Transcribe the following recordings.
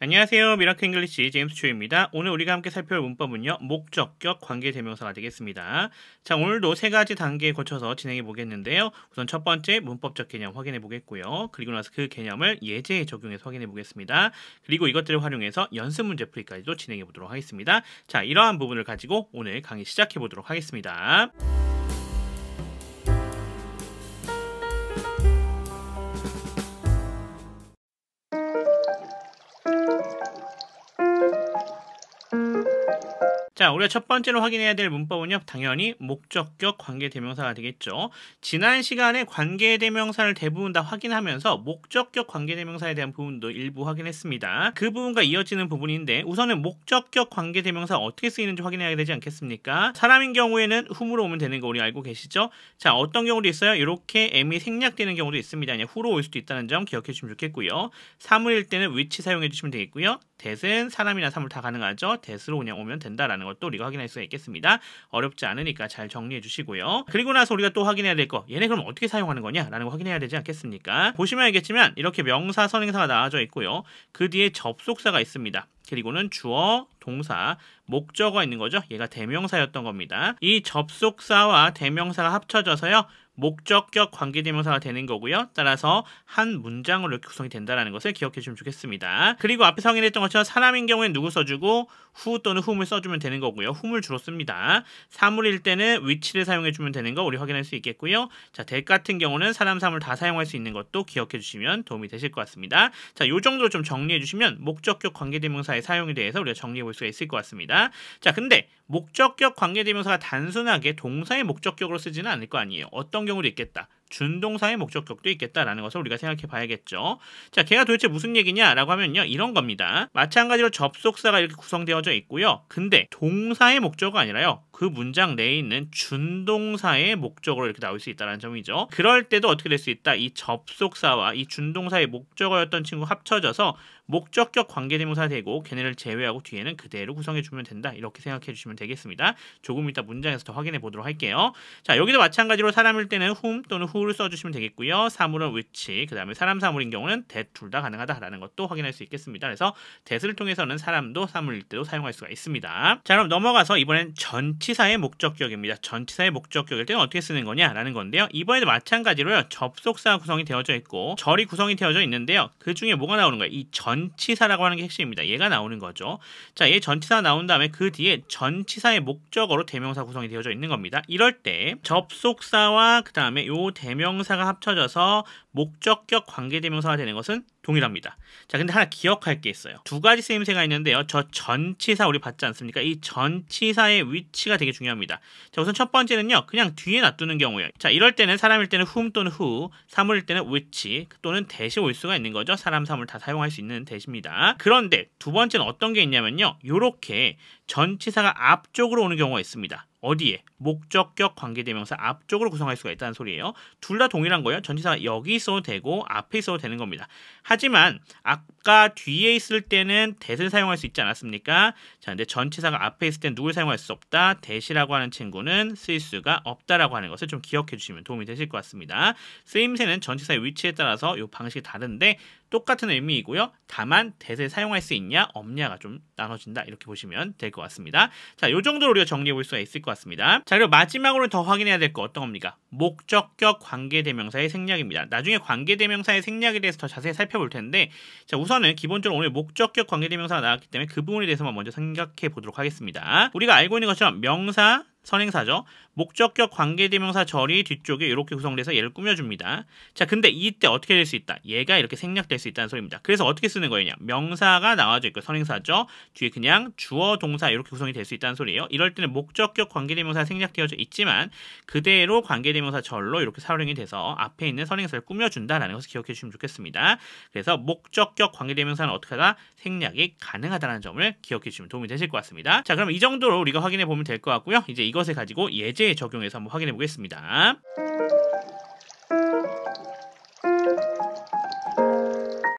안녕하세요. 미라클 잉글리시 제임스 초입니다. 오늘 우리가 함께 살펴볼 문법은요. 목적격 관계대명사가 되겠습니다. 자, 오늘도 세 가지 단계에 거쳐서 진행해 보겠는데요. 우선 첫 번째 문법적 개념 확인해 보겠고요. 그리고 나서 그 개념을 예제에 적용해서 확인해 보겠습니다. 그리고 이것들을 활용해서 연습 문제 풀이까지도 진행해 보도록 하겠습니다. 자, 이러한 부분을 가지고 오늘 강의 시작해 보도록 하겠습니다. 자, 우리가 첫 번째로 확인해야 될 문법은요. 당연히 목적격 관계대명사가 되겠죠. 지난 시간에 관계대명사를 대부분 다 확인하면서 목적격 관계대명사에 대한 부분도 일부 확인했습니다. 그 부분과 이어지는 부분인데 우선은 목적격 관계대명사가 어떻게 쓰이는지 확인해야 되지 않겠습니까? 사람인 경우에는 whom으로 오면 되는 거 우리 알고 계시죠? 자, 어떤 경우도 있어요? 이렇게 m이 생략되는 경우도 있습니다. 그냥 who로 올 수도 있다는 점 기억해 주시면 좋겠고요. 사물일 때는 which 사용해 주시면 되겠고요. that은 사람이나 사물 다 가능하죠. that으로 그냥 오면 된다라는 것도 우리가 확인할 수가 있겠습니다. 어렵지 않으니까 잘 정리해 주시고요. 그리고 나서 우리가 또 확인해야 될 거, 얘네 그럼 어떻게 사용하는 거냐라는 거 확인해야 되지 않겠습니까? 보시면 알겠지만 이렇게 명사, 선행사가 나와져 있고요. 그 뒤에 접속사가 있습니다. 그리고는 주어, 동사, 목적어가 있는 거죠. 얘가 대명사였던 겁니다. 이 접속사와 대명사가 합쳐져서요. 목적격 관계대명사가 되는 거고요. 따라서 한 문장으로 이렇게 구성이 된다는 것을 기억해 주시면 좋겠습니다. 그리고 앞에서 확인했던 것처럼 사람인 경우에는 누구 써주고 who 또는 whom을 써주면 되는 거고요. whom을 주로 씁니다. 사물일 때는 which를 사용해 주면 되는 거 우리 확인할 수 있겠고요. 자, that 같은 경우는 사람, 사물 다 사용할 수 있는 것도 기억해 주시면 도움이 되실 것 같습니다. 자, 요 정도로 좀 정리해 주시면 목적격 관계대명사의 사용에 대해서 우리가 정리해 볼 수가 있을 것 같습니다. 자, 근데 목적격 관계대명사가 단순하게 동사의 목적격으로 쓰지는 않을 거 아니에요. 어떤 경우도 있겠다. 준동사의 목적격도 있겠다라는 것을 우리가 생각해 봐야겠죠. 자, 걔가 도대체 무슨 얘기냐라고 하면요. 이런 겁니다. 마찬가지로 접속사가 이렇게 구성되어져 있고요. 근데 동사의 목적어가 아니라요. 그 문장 내에 있는 준동사의 목적어로 이렇게 나올 수 있다는 점이죠. 그럴 때도 어떻게 될 수 있다? 이 접속사와 이 준동사의 목적어였던 친구 합쳐져서 목적격 관계대명사가 되고 걔네를 제외하고 뒤에는 그대로 구성해주면 된다. 이렇게 생각해 주시면 되겠습니다. 조금 이따 문장에서 더 확인해 보도록 할게요. 자, 여기도 마찬가지로 사람일 때는 whom 또는 who를 써주시면 되겠고요. 사물은 which, 그 다음에 사람, 사물인 경우는 that 둘 다 가능하다라는 것도 확인할 수 있겠습니다. 그래서 that을 통해서는 사람도 사물일 때도 사용할 수가 있습니다. 자, 그럼 넘어가서 이번엔 전치사의 목적격입니다. 전치사의 목적격일 때는 어떻게 쓰는 거냐라는 건데요. 이번에도 마찬가지로요. 접속사 구성이 되어져 있고 절이 구성이 되어져 있는데요. 그 중에 뭐가 나오는 거예요? 이 전치사라고 하는 게 핵심입니다. 얘가 나오는 거죠. 자, 얘 전치사가 나온 다음에 그 뒤에 전치사의 목적어로 대명사 구성이 되어져 있는 겁니다. 이럴 때 접속사와 그 다음에 요 대명사가 합쳐져서 목적격 관계대명사가 되는 것은 동일합니다. 자, 근데 하나 기억할 게 있어요. 두 가지 쓰임새가 있는데요. 저 전치사 우리 봤지 않습니까? 이 전치사의 위치가 되게 중요합니다. 자, 우선 첫 번째는요. 그냥 뒤에 놔두는 경우예요. 자, 이럴 때는 사람일 때는 whom 또는 who, 사물일 때는 which 또는 that이 올 수가 있는 거죠. 사람, 사물 다 사용할 수 있는 that입니다. 그런데 두 번째는 어떤 게 있냐면요. 요렇게 전치사가 앞쪽으로 오는 경우가 있습니다. 어디에? 목적격 관계대명사 앞쪽으로 구성할 수가 있다는 소리예요. 둘 다 동일한 거예요. 전치사가 여기 있어도 되고 앞에 있어도 되는 겁니다. 하지만 아까 뒤에 있을 때는 that을 사용할 수 있지 않았습니까? 자, 근데 전치사가 앞에 있을 땐 누굴 사용할 수 없다? that이라고 하는 친구는 쓸 수가 없다라고 하는 것을 좀 기억해 주시면 도움이 되실 것 같습니다. 쓰임새는 전치사의 위치에 따라서 이 방식이 다른데 똑같은 의미이고요. 다만 that을 사용할 수 있냐 없냐가 좀 나눠진다. 이렇게 보시면 될 것 같습니다. 자, 요 정도로 우리가 정리해 볼 수가 있을 것 같습니다. 자, 그리고 마지막으로 더 확인해야 될 거 어떤 겁니까? 목적격 관계대명사의 생략입니다. 나중에 관계대명사의 생략에 대해서 더 자세히 살펴볼 텐데, 자, 우선은 기본적으로 오늘 목적격 관계대명사가 나왔기 때문에 그 부분에 대해서만 먼저 생각해 보도록 하겠습니다. 우리가 알고 있는 것처럼 명사, 선행사죠. 목적격 관계대명사 절이 뒤쪽에 이렇게 구성돼서 얘를 꾸며줍니다. 자, 근데 이때 어떻게 될 수 있다? 얘가 이렇게 생략될 수 있다는 소리입니다. 그래서 어떻게 쓰는 거예요? 명사가 나와져 있고 선행사죠. 뒤에 그냥 주어, 동사 이렇게 구성이 될 수 있다는 소리예요. 이럴 때는 목적격 관계대명사가 생략되어져 있지만 그대로 관계대명사 절로 이렇게 사용이 돼서 앞에 있는 선행사를 꾸며준다라는 것을 기억해 주시면 좋겠습니다. 그래서 목적격 관계대명사는 어떻게 하다? 생략이 가능하다는 점을 기억해 주시면 도움이 되실 것 같습니다. 자, 그럼 이 정도로 우리가 확인해 보면 될 것 같고요. 이제 이것을 가지고 예제에 적용해서 한번 확인해 보겠습니다.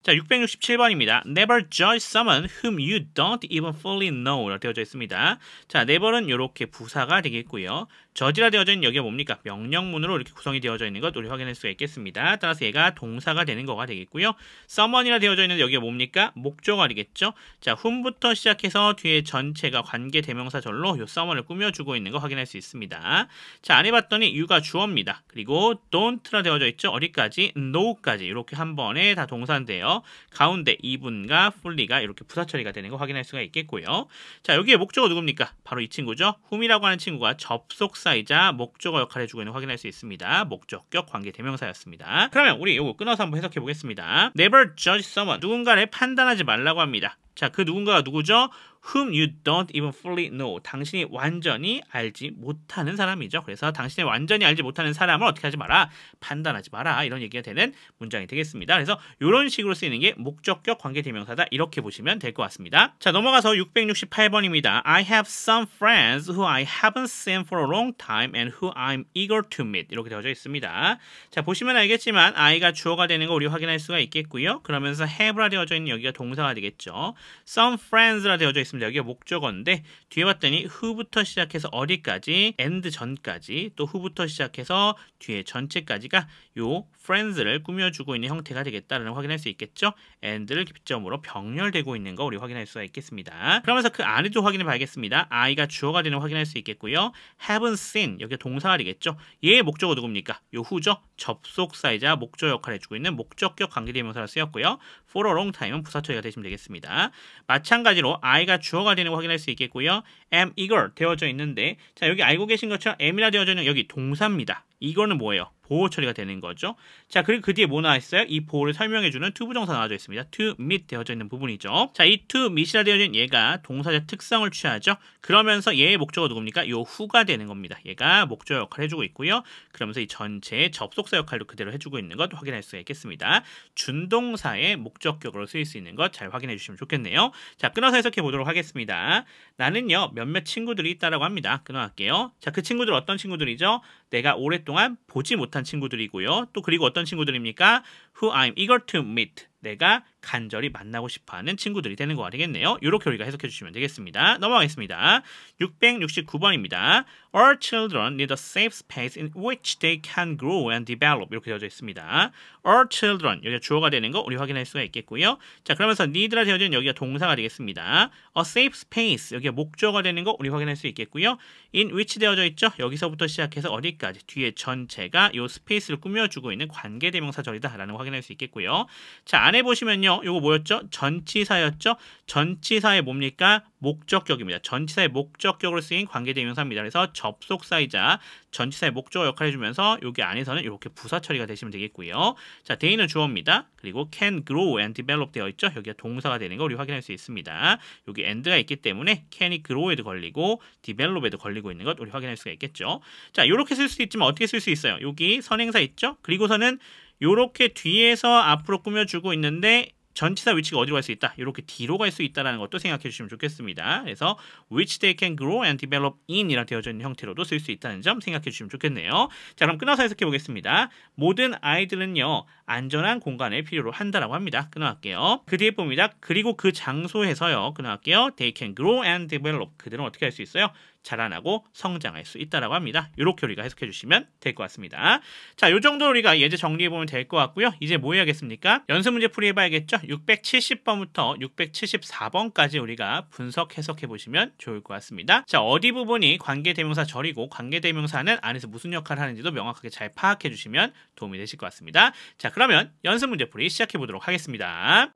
자, 667번입니다. Never judge someone whom you don't even fully know 라고 되어져 있습니다. 자, never는 이렇게 부사가 되겠고요. judge라 되어져 있는 여기가 뭡니까? 명령문으로 이렇게 구성이 되어져 있는 것 우리 확인할 수가 있겠습니다. 따라서 얘가 동사가 되는 거가 되겠고요. someone이라 되어져 있는 여기가 뭡니까? 목적어리겠죠. 자, whom부터 시작해서 뒤에 전체가 관계 대명사절로 요 someone을 꾸며주고 있는 거 확인할 수 있습니다. 자, 안 해봤더니 you가 주어입니다. 그리고 don't라 되어져 있죠. 어디까지? no까지 이렇게 한 번에 다 동사인데요. 가운데 이분과 fully가 이렇게 부사 처리가 되는 거 확인할 수가 있겠고요. 자, 여기에 목적어 누굽니까? 바로 이 친구죠. whom이라고 하는 친구가 접속사이자 목적어 역할을 해주고 있는 거 확인할 수 있습니다. 목적격 관계 대명사였습니다. 그러면 우리 이거 끊어서 한번 해석해 보겠습니다. Never judge someone. 누군가를 판단하지 말라고 합니다. 자, 그 누군가가 누구죠? Whom you don't even fully know. 당신이 완전히 알지 못하는 사람이죠. 그래서 당신이 완전히 알지 못하는 사람을 어떻게 하지 마라? 판단하지 마라. 이런 얘기가 되는 문장이 되겠습니다. 그래서 이런 식으로 쓰이는 게 목적격 관계대명사다. 이렇게 보시면 될 것 같습니다. 자, 넘어가서 668번입니다. I have some friends who I haven't seen for a long time and who I'm eager to meet. 이렇게 되어져 있습니다. 자, 보시면 알겠지만 I가 주어가 되는 거 우리 확인할 수가 있겠고요. 그러면서 have라 되어져 있는 여기가 동사가 되겠죠. Some friends라 되어져 있습니다. 여기가 목적어인데 뒤에 봤더니 who부터 시작해서 어디까지 and 전까지 또 who부터 시작해서 뒤에 전체까지가 요 friends를 꾸며주고 있는 형태가 되겠다라는 걸 확인할 수 있겠죠. and를 기점으로 병렬되고 있는 거 우리 확인할 수가 있겠습니다. 그러면서 그 안에도 확인해 봐야겠습니다. I가 주어가 되는 거 확인할 수 있겠고요. haven't seen 여기가 동사가 되겠죠. 얘의 목적어 누굽니까? 요 who죠. 접속사이자 목적 역할을 해주고 있는 목적격 관계대명사로 쓰였고요. for a long time은 부사 처리가 되시면 되겠습니다. 마찬가지로 I가 주어가 되는 거 확인할 수 있겠고요. am eager 되어져 있는데 자, 여기 알고 계신 것처럼 am이라 되어져 있는 여기 동사입니다. 이거는 뭐예요? 보호 처리가 되는 거죠. 자, 그리고 그 뒤에 뭐 나와 있어요? 이 보호를 설명해주는 to 부정사 나와져 있습니다. to meet 되어져 있는 부분이죠. 자, 이 to meet이라 되어져 있는 얘가 동사적 특성을 취하죠. 그러면서 얘의 목적어 누굽니까? 요 who가 되는 겁니다. 얘가 목적 역할을 해주고 있고요. 그러면서 이 전체의 접속사 역할도 그대로 해주고 있는 것 확인할 수가 있겠습니다. 준동사의 목적격으로 쓰일 수 있는 것 잘 확인해 주시면 좋겠네요. 자, 끊어서 해석해 보도록 하겠습니다. 나는요, 몇몇 친구들이 있다라고 합니다. 끊어갈게요. 자, 그 친구들 어떤 친구들이죠? 내가 오랫동안 보지 못한 친구들이고요. 또 그리고 어떤 친구들입니까? Who I'm eager to meet. 내가 간절히 만나고 싶어하는 친구들이 되는 거가 되겠네요. 이렇게 우리가 해석해 주시면 되겠습니다. 넘어가겠습니다. 669번입니다. All children need a safe space in which they can grow and develop. 이렇게 되어져 있습니다. All children, 여기가 주어가 되는 거 우리 확인할 수가 있겠고요. 자, 그러면서 need라 되어져 있는 여기가 동사가 되겠습니다. A safe space, 여기가 목적어가 되는 거 우리 확인할 수 있겠고요. In which 되어져 있죠. 여기서부터 시작해서 어디까지 뒤에 전체가 이 스페이스를 꾸며주고 있는 관계대명사절이다라는 거 확인할 수 있겠고요. 자, 안에 보시면요. 요거 뭐였죠? 전치사였죠? 전치사의 뭡니까? 목적격입니다. 전치사의 목적격으로 쓰인 관계대명사입니다. 그래서 접속사이자 전치사의 목적어 역할을 해주면서 여기 안에서는 이렇게 부사 처리가 되시면 되겠고요. 자, they는 주어입니다. 그리고 can grow and develop 되어 있죠? 여기가 동사가 되는 거 우리 확인할 수 있습니다. 여기 and가 있기 때문에 can이 grow에도 걸리고 develop에도 걸리고 있는 것 우리 확인할 수가 있겠죠. 자, 이렇게 쓸 수도 있지만 어떻게 쓸 수 있어요? 여기 선행사 있죠? 그리고서는 요렇게 뒤에서 앞으로 꾸며주고 있는데 전치사 위치가 어디로 갈 수 있다? 이렇게 뒤로 갈 수 있다는 것도 생각해 주시면 좋겠습니다. 그래서 which they can grow and develop in 이라 되어져 있는 형태로도 쓸 수 있다는 점 생각해 주시면 좋겠네요. 자, 그럼 끊어서 해석해 보겠습니다. 모든 아이들은요, 안전한 공간을 필요로 한다라고 합니다. 끊어갈게요. 그 뒤에 봅니다. 그리고 그 장소에서요, 끊어갈게요. They can grow and develop. 그들은 어떻게 할 수 있어요? 자라나고 성장할 수 있다라고 합니다. 이렇게 우리가 해석해 주시면 될 것 같습니다. 자, 요 정도 우리가 예제 정리해 보면 될 것 같고요. 이제 뭐 해야겠습니까? 연습 문제 풀이해 봐야겠죠? 670번부터 674번까지 우리가 분석 해석해 보시면 좋을 것 같습니다. 자, 어디 부분이 관계대명사 절이고 관계대명사는 안에서 무슨 역할을 하는지도 명확하게 잘 파악해 주시면 도움이 되실 것 같습니다. 자, 그러면 연습 문제 풀이 시작해 보도록 하겠습니다.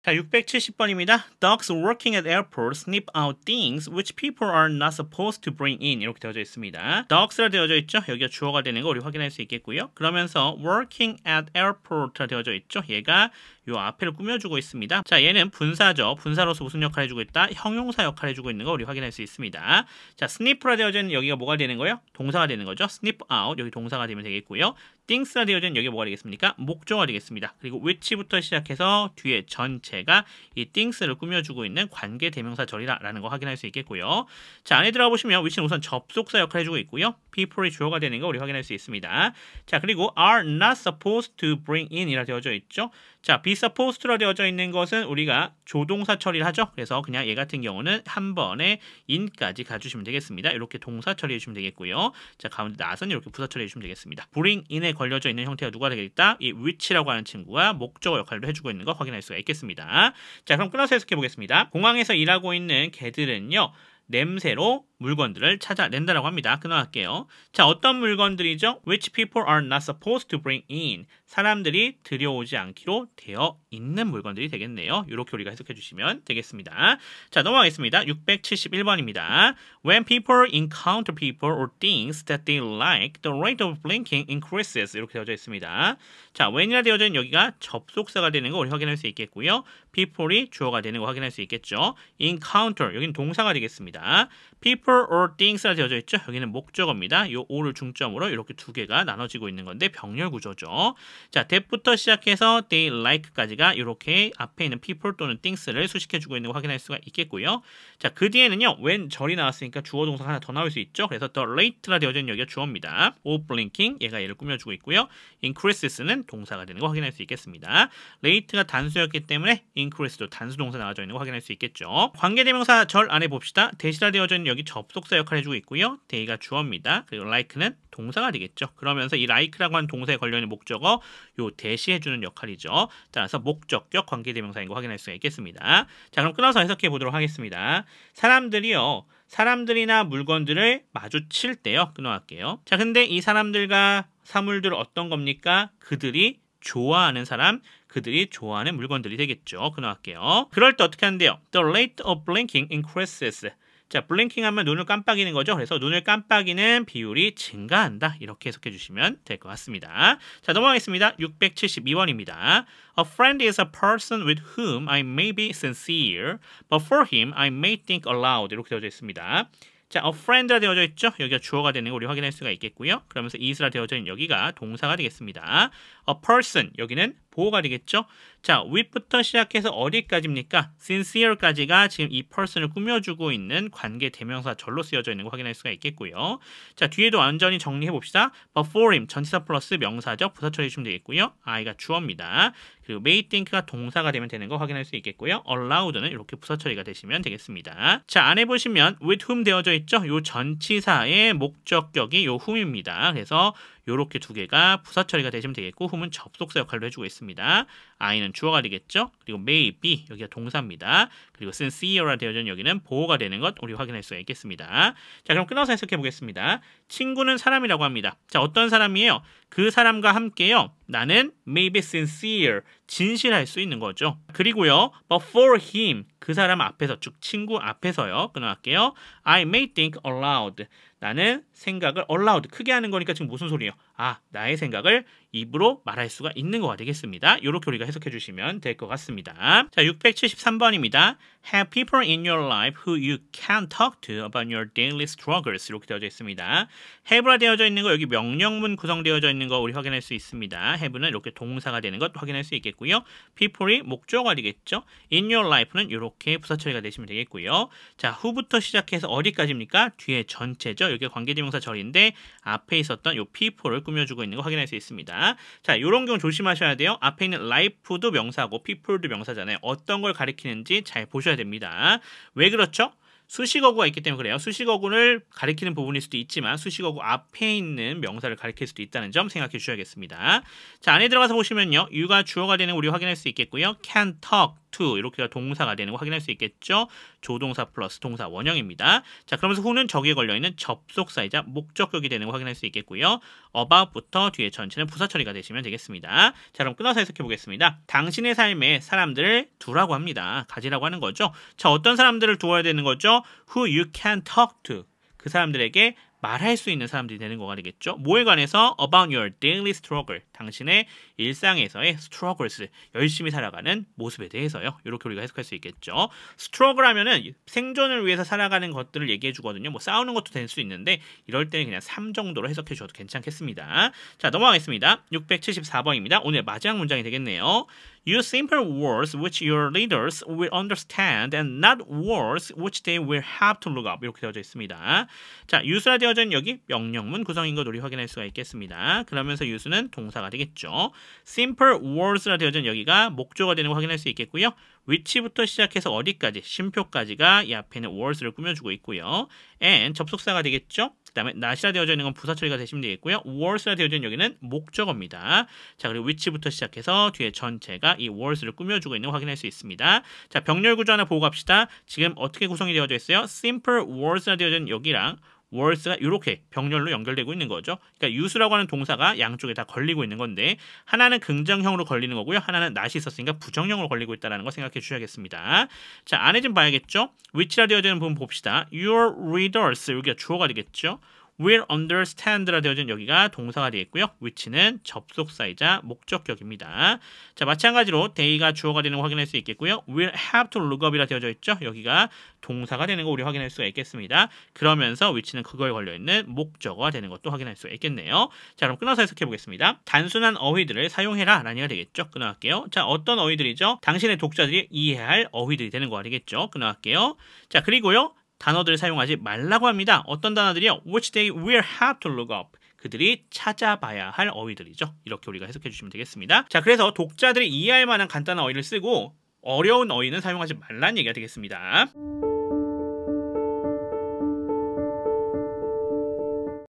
자, 670번입니다. Dogs working at airports sniff out things which people are not supposed to bring in. 이렇게 되어져 있습니다. Dogs라 되어져 있죠? 여기가 주어가 되는 거 우리 확인할 수 있겠고요. 그러면서 working at airport라 되어져 있죠? 얘가 요 앞에를 꾸며주고 있습니다. 자, 얘는 분사죠. 분사로서 무슨 역할을 해주고 있다? 형용사 역할을 해주고 있는 거 우리 확인할 수 있습니다. 자, sniff라 되어져 있는 여기가 뭐가 되는 거예요? 동사가 되는 거죠. sniff out 여기 동사가 되면 되겠고요. things가 되어져 있는 여기 뭐가 되겠습니까? 목조가 되겠습니다. 그리고 which부터 시작해서 뒤에 전체가 이 things를 꾸며주고 있는 관계 대명사 절이라는 거 확인할 수 있겠고요. 자, 안에 들어가 보시면 which는 우선 접속사 역할을 해주고 있고요. people이 주어가 되는 거 우리 확인할 수 있습니다. 자, 그리고 are not supposed to bring in 이라 되어져 있죠. 자, be supposed to라 되어져 있는 것은 우리가 조동사 처리를 하죠. 그래서 그냥 얘 같은 경우는 한 번에 in까지 가주시면 되겠습니다. 이렇게 동사 처리해 주시면 되겠고요. 자, 가운데 not은 이렇게 부사 처리해 주시면 되겠습니다. bring in에 걸려져 있는 형태가 누가 되겠다? 이 which라고 하는 친구가 목적어 역할을 해주고 있는 거 확인할 수가 있겠습니다. 자, 그럼 끊어서 해석해 보겠습니다. 공항에서 일하고 있는 개들은요, 냄새로 물건들을 찾아낸다라고 합니다. 끊어갈게요. 자, 어떤 물건들이죠? Which people are not supposed to bring in. 사람들이 들여오지 않기로 되어 있는 물건들이 되겠네요. 이렇게 우리가 해석해 주시면 되겠습니다. 자, 넘어가겠습니다. 671번입니다. When people encounter people or things that they like, the rate of blinking increases. 이렇게 되어져 있습니다. 자, when이라 되어져 있는 여기가 접속사가 되는 거 우리 확인할 수 있겠고요. people이 주어가 되는 거 확인할 수 있겠죠. encounter, 여기는 동사가 되겠습니다. people or things라 되어져 있죠. 여기는 목적어입니다. 이 o를 중점으로 이렇게 두 개가 나눠지고 있는 건데 병렬 구조죠. 자, that부터 시작해서 they like까지가 이렇게 앞에 있는 people 또는 things를 수식해주고 있는 거 확인할 수가 있겠고요. 자, 그 뒤에는요, when 절이 나왔으니까 주어 동사가 하나 더 나올 수 있죠. 그래서 the late라 되어져 있는 여기가 주어입니다. of blinking, 얘가 얘를 꾸며주고 있고요. increases는 동사가 되는 거 확인할 수 있겠습니다. late가 단수였기 때문에 increase도 단수 동사 나와져 있는 거 확인할 수 있겠죠. 관계대명사 절 안에 봅시다. 대시라 되어져 있는 여기 접속사 역할을 해주고 있고요. they가 주어입니다. 그리고 like는 동사가 되겠죠. 그러면서 이 like라고 하는 동사에 걸려있는 목적어 요 대시해주는 역할이죠. 따라서 목적격 관계대명사인 거 확인할 수가 있겠습니다. 자, 그럼 끊어서 해석해 보도록 하겠습니다. 사람들이나 물건들을 마주칠 때요. 끊어갈게요. 자, 근데 이 사람들과 사물들 어떤 겁니까? 그들이 좋아하는 사람, 그들이 좋아하는 물건들이 되겠죠. 끊어갈게요. 그럴 때 어떻게 하는데요? The rate of blinking increases. 자, 블링킹 하면 눈을 깜빡이는 거죠. 그래서 눈을 깜빡이는 비율이 증가한다. 이렇게 해석해 주시면 될 것 같습니다. 자, 넘어가겠습니다. 672번입니다. A friend is a person with whom I may be sincere, but for him I may think aloud. 이렇게 되어져 있습니다. 자, a friend라 되어져 있죠? 여기가 주어가 되는 거 우리 확인할 수가 있겠고요. 그러면서 is라 되어져 있는 여기가 동사가 되겠습니다. a person, 여기는 보호가 되겠죠? 자, with부터 시작해서 어디까지입니까? sincere까지가 지금 이 person을 꾸며주고 있는 관계 대명사 절로 쓰여져 있는 거 확인할 수가 있겠고요. 자, 뒤에도 완전히 정리해 봅시다. but for him, 전치사 플러스 명사죠? 부사 처리해 주시면 되겠고요. I가 주어입니다. 그리고 may think가 동사가 되면 되는 거 확인할 수 있겠고요. allowed는 이렇게 부사 처리가 되시면 되겠습니다. 자, 안에 보시면 with whom 되어져 있죠? 요 전치사의 목적격이 요 whom입니다. 그래서 요렇게 두 개가 부사 처리가 되시면 되겠고 whom은 접속사 역할로 해주고 있습니다. I는 주어가 되겠죠. 그리고 may be 여기가 동사입니다. 그리고 sincere라 되어진 여기는 보호가 되는 것 우리 확인할 수가 있겠습니다. 자, 그럼 끊어서 해석해 보겠습니다. 친구는 사람이라고 합니다. 자, 어떤 사람이에요? 그 사람과 함께요. 나는 may be sincere, 진실할 수 있는 거죠. 그리고요, but for him, 그 사람 앞에서, 즉 친구 앞에서요. 끊어갈게요. I may think aloud. 나는 생각을 aloud, 크게 하는 거니까 지금 무슨 소리예요? 아, 나의 생각을 입으로 말할 수가 있는 거가 되겠습니다. 이렇게 우리가 해석해 주시면 될 것 같습니다. 자, 673번입니다. Have people in your life who you can talk to about your daily struggles. 이렇게 되어져 있습니다. have라 되어져 있는 거 여기 명령문 구성되어져 있는 거 우리 확인할 수 있습니다. have는 이렇게 동사가 되는 것 확인할 수 있겠고요. people이 목적어가 되겠죠. in your life는 이렇게 부사 처리가 되시면 되겠고요. 자, who부터 시작해서 어디까지입니까? 뒤에 전체죠. 여기가 관계대명사 절인데 앞에 있었던 요 people를 꾸며주고 있는 거 확인할 수 있습니다. 자, 이런 경우 조심하셔야 돼요. 앞에 있는 life도 명사고 people도 명사잖아요. 어떤 걸 가리키는지 잘 보셔야 됩니다. 왜 그렇죠? 수식어구가 있기 때문에 그래요. 수식어구를 가리키는 부분일 수도 있지만 수식어구 앞에 있는 명사를 가리킬 수도 있다는 점 생각해 주셔야겠습니다. 자, 안에 들어가서 보시면요. you가 주어가 되는 거 우리 확인할 수 있겠고요. can talk to 이렇게가 동사가 되는 거 확인할 수 있겠죠. 조동사 플러스 동사 원형입니다. 자, 그러면서 who는 저기에 걸려있는 접속사이자 목적격이 되는 거 확인할 수 있겠고요. about부터 뒤에 전체는 부사 처리가 되시면 되겠습니다. 자, 그럼 끊어서 해석해 보겠습니다. 당신의 삶에 사람들을 두라고 합니다. 가지라고 하는 거죠. 자, 어떤 사람들을 두어야 되는 거죠? Who you can talk to. 그 사람들에게 말할 수 있는 사람들이 되는 거가 되겠죠. 뭐에 관해서 about your daily struggle, 당신의 일상에서의 struggles, 열심히 살아가는 모습에 대해서요. 이렇게 우리가 해석할 수 있겠죠. struggle 하면은 생존을 위해서 살아가는 것들을 얘기해 주거든요. 뭐 싸우는 것도 될 수 있는데 이럴 때는 그냥 삶 정도로 해석해 주셔도 괜찮겠습니다. 자, 넘어가겠습니다. 674번입니다. 오늘 마지막 문장이 되겠네요. Use simple words which your readers will understand and not words which they will have to look up. 이렇게 되어져 있습니다. 자, use라 되어져 있는 여기 명령문 구성인 것 우리 확인할 수가 있겠습니다. 그러면서 use는 동사가 되겠죠. simple words라 되어져 있는 여기가 목조가 되는 거 확인할 수 있겠고요. which부터 시작해서 어디까지, 쉼표까지가 이 앞에는 words를 꾸며주고 있고요. and 접속사가 되겠죠. 그 다음에 not이라 되어져 있는 건 부사 처리가 되시면 되겠고요. words라 되어져 있는 여기는 목적어입니다. 자, 그리고 which부터 시작해서 뒤에 전체가 이 words를 꾸며주고 있는 거 확인할 수 있습니다. 자, 병렬 구조 하나 보고 갑시다. 지금 어떻게 구성이 되어져 있어요? simple words라 되어져 있는 여기랑 words가 이렇게 병렬로 연결되고 있는 거죠. 그러니까 use라고 하는 동사가 양쪽에 다 걸리고 있는 건데 하나는 긍정형으로 걸리는 거고요. 하나는 not이 있었으니까 부정형으로 걸리고 있다는 거 생각해 주셔야겠습니다. 자, 안에 좀 봐야겠죠. which라 되어져 있는 부분 봅시다. Your readers, 여기가 주어가 되겠죠. will understand라 되어진 여기가 동사가 되겠고요. which는 접속사이자 목적격입니다. 자, 마찬가지로 they가 주어가 되는 거 확인할 수 있겠고요. will have to look up이라 되어져 있죠. 여기가 동사가 되는 거 우리 확인할 수가 있겠습니다. 그러면서 which는 그거에 걸려있는 목적어가 되는 것도 확인할 수가 있겠네요. 자, 그럼 끊어서 해석해 보겠습니다. 단순한 어휘들을 사용해라 라는 얘기가 되겠죠. 끊어갈게요. 자, 어떤 어휘들이죠? 당신의 독자들이 이해할 어휘들이 되는 거가 되겠죠. 끊어갈게요. 자, 그리고요. 단어들을 사용하지 말라고 합니다. 어떤 단어들이요? which they will have to look up. 그들이 찾아봐야 할 어휘들이죠. 이렇게 우리가 해석해 주시면 되겠습니다. 자, 그래서 독자들이 이해할 만한 간단한 어휘를 쓰고 어려운 어휘는 사용하지 말라는 얘기가 되겠습니다.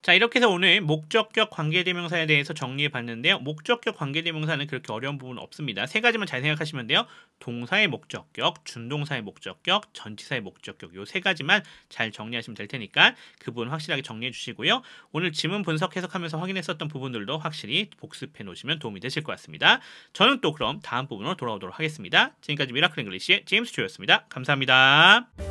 자, 이렇게 해서 오늘 목적격 관계대명사에 대해서 정리해 봤는데요. 목적격 관계대명사는 그렇게 어려운 부분은 없습니다. 세 가지만 잘 생각하시면 돼요. 동사의 목적격, 준동사의 목적격, 전치사의 목적격 요 세 가지만 잘 정리하시면 될 테니까 그 부분 확실하게 정리해 주시고요. 오늘 지문 분석 해석하면서 확인했었던 부분들도 확실히 복습해 놓으시면 도움이 되실 것 같습니다. 저는 또 그럼 다음 부분으로 돌아오도록 하겠습니다. 지금까지 미라클 잉글리시의 제임스 조였습니다. 감사합니다.